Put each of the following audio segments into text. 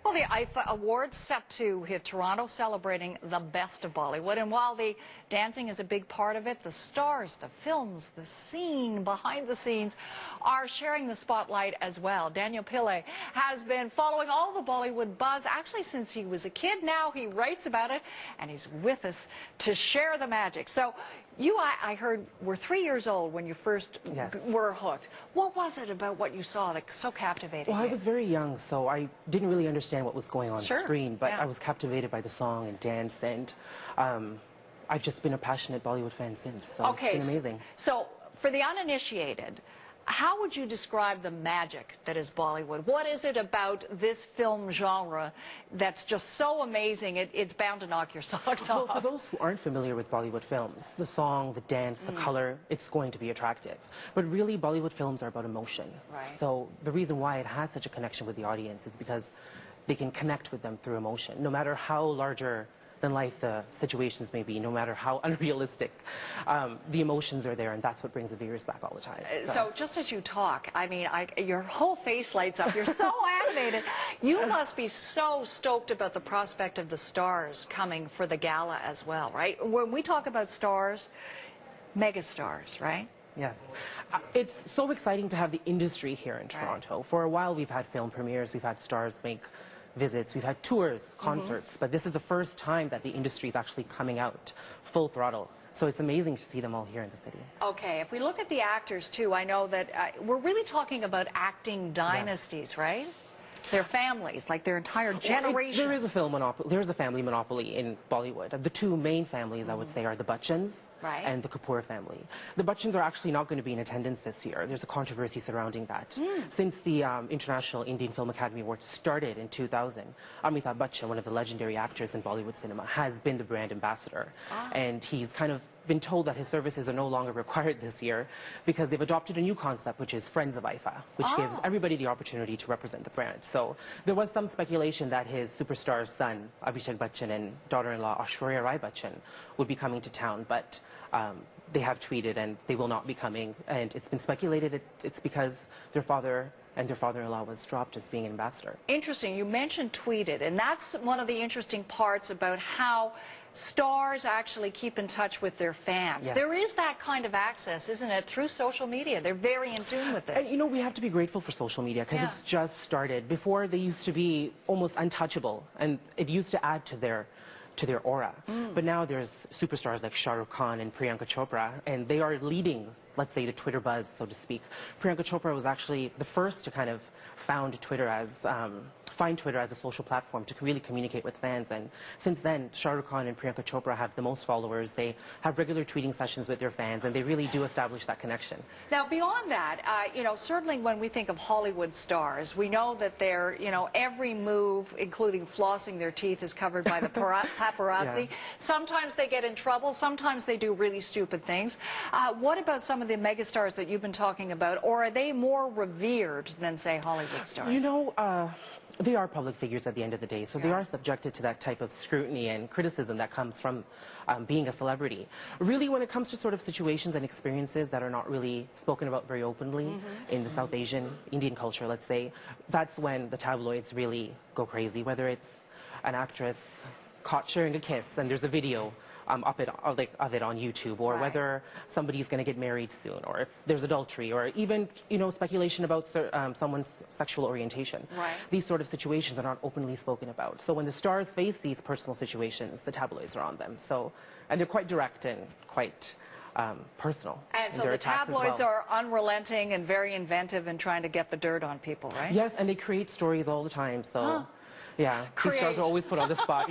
Well, the IFA Awards set to hit Toronto, celebrating the best of Bollywood. And while the dancing is a big part of it, the stars, the films, the scene, behind the scenes are sharing the spotlight as well. Daniel Pillai has been following all the Bollywood buzz actually since he was a kid. Now he writes about it, and he's with us to share the magic. So you, I heard, were 3 years old when you first were hooked. What was it about what you saw that so captivated Well, you? I was very young, so I didn't really understand what was going on screen, but I was captivated by the song and dance, and I've just been a passionate Bollywood fan since, so it's been amazing. So, for the uninitiated, how would you describe the magic that is Bollywood? What is it about this film genre that's just so amazing, it's bound to knock your socks off? Well, for those who aren't familiar with Bollywood films, the song, the dance, the color, it's going to be attractive. But really, Bollywood films are about emotion. Right. So the reason why it has such a connection with the audience is because they can connect with them through emotion, no matter how larger than life the situations may be, no matter how unrealistic, the emotions are there, and that's what brings the viewers back all the time. So just as you talk, I mean, your whole face lights up. You're so animated. You must be so stoked about the prospect of the stars coming for the gala as well, right? When we talk about stars, megastars, right? Yes. It's so exciting to have the industry here in Toronto. Right. For a while, we've had film premieres, we've had stars make visits, we've had tours, concerts, but this is the first time that the industry is actually coming out full throttle. So it's amazing to see them all here in the city. Okay, if we look at the actors too, I know that we're really talking about acting dynasties, right? Their families, like their entire generation. There is a film monopoly. There is a family monopoly in Bollywood. The two main families, I would say, are the Bachchans and the Kapoor family. The Bachchans are actually not going to be in attendance this year. There's a controversy surrounding that. Since the International Indian Film Academy Awards started in 2000, Amitabh Bachchan, one of the legendary actors in Bollywood cinema, has been the brand ambassador. And he's kind of been told that his services are no longer required this year because they've adopted a new concept, which is Friends of IFA, which gives everybody the opportunity to represent the brand. So there was some speculation that his superstar son, Abhishek Bachchan, and daughter-in-law, Aishwarya Rai Bachchan, would be coming to town, but they have tweeted and they will not be coming. And it's been speculated it's because their father and their father-in-law was dropped as being an ambassador. Interesting. You mentioned tweeted, and that's one of the interesting parts about how stars actually keep in touch with their fans. Yes. There is that kind of access, isn't it, through social media? They're very in tune with this. And, you know, we have to be grateful for social media because it's just started. Before, they used to be almost untouchable, and it used to add to their aura. But now there's superstars like Shah Rukh Khan and Priyanka Chopra, and they are leading, let's say, the Twitter buzz, so to speak. Priyanka Chopra was actually the first to kind of find Twitter as a social platform to really communicate with fans. And since then, Shah Rukh Khan and Priyanka Chopra have the most followers. They have regular tweeting sessions with their fans, and they really do establish that connection. Now, beyond that, you know, certainly when we think of Hollywood stars, we know that their, you know, every move, including flossing their teeth, is covered by the paparazzi. Sometimes they get in trouble. Sometimes they do really stupid things. What about some of the megastars that you've been talking about, or are they more revered than, say, Hollywood stars? You know, they are public figures at the end of the day, so they are subjected to that type of scrutiny and criticism that comes from being a celebrity. Really, when it comes to sort of situations and experiences that are not really spoken about very openly in the South Asian, Indian culture, let's say, that's when the tabloids really go crazy, whether it's an actress caught sharing a kiss and there's a video of it on YouTube, or whether somebody's going to get married soon, or if there's adultery, or even, you know, speculation about someone's sexual orientation. These sort of situations are not openly spoken about. So when the stars face these personal situations, the tabloids are on them. So, and they're quite direct and quite personal. And so the tabloids are unrelenting and very inventive in trying to get the dirt on people, right? Yes, and they create stories all the time. So. Yeah, these stars are always put on the spot,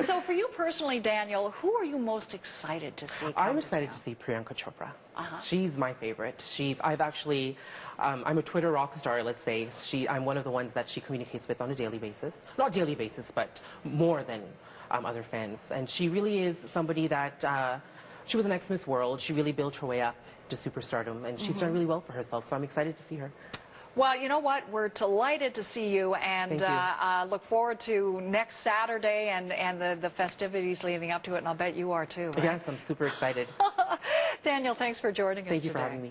So for you personally, Daniel, who are you most excited to see? I'm excited to see Priyanka Chopra. She's my favorite. I've actually, I'm a Twitter rock star, let's say. I'm one of the ones that she communicates with on a daily basis. Not daily basis, but more than other fans. And she really is somebody that, she was an ex-Miss World. She really built her way up to superstardom, and she's done really well for herself, so I'm excited to see her. Well, you know what? We're delighted to see you, and look forward to next Saturday and the festivities leading up to it, and I'll bet you are too. Right? Yes, I'm super excited. Daniel, thanks for joining us today. Thank you for having me.